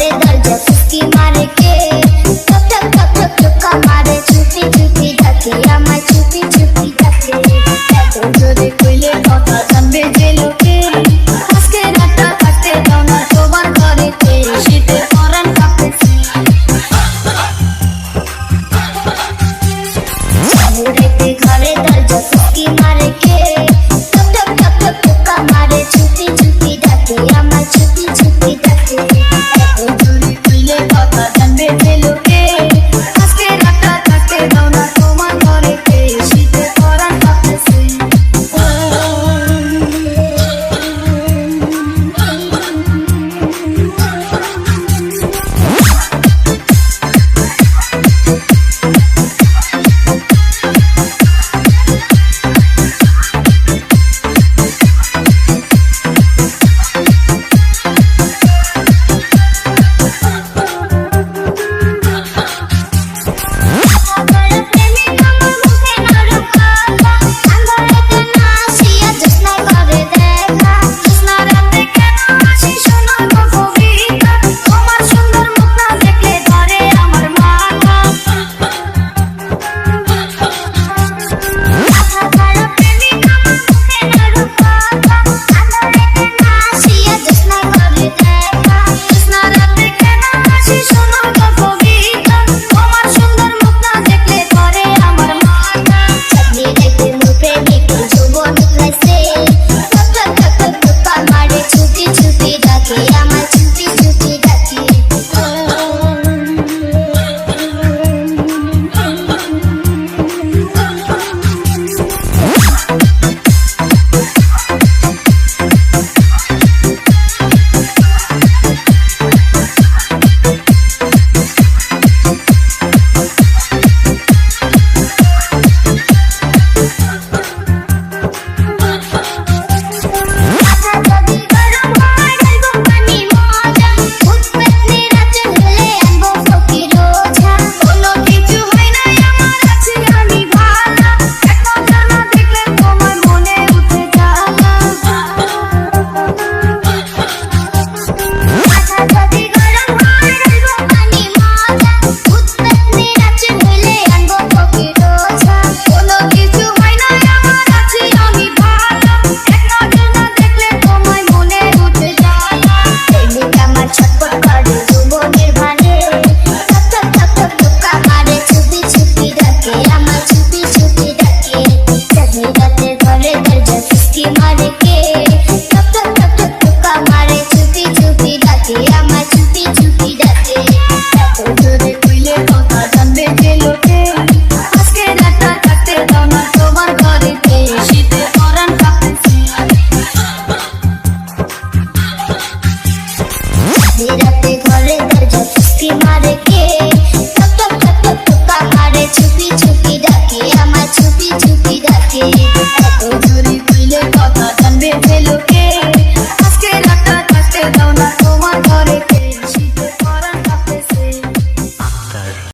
ঘরে দরজা ফুসকি মারে কে, টক টক টক টক টোকা মারে, চুপি চুপি ডাকে আমায়, চুপি চুপি ডাকে। এত জোরে কইলে কথা জানবে যে লোকে, আজকে রাতটা থাকতে দাও না তোমার ঘরেতে, শীতে পরাণ কাঁপতেছে। ঘরেতে ঘরে দরজা ফুসকি মারে কে, টক টক টক টক টোকা মারে, চুপি চুপি ডাকে আমায়, চুপি চুপি ডাকে। এত জোরে কইলে কথা জানবে যে লোকে, আজকে রাতটা থাকতে দাও না তোমার ঘরেতে, শীতে পরাণ কাঁপতেছে। রাতে ঘরে দরজা ফুসকি মারে কে, টক টক টক টক টোকা মারে, চুপি চুপি ডাকে আমায়, চুপি চুপি ডাকে। এত জোরে কইলে কথা জানবে যে লোকে,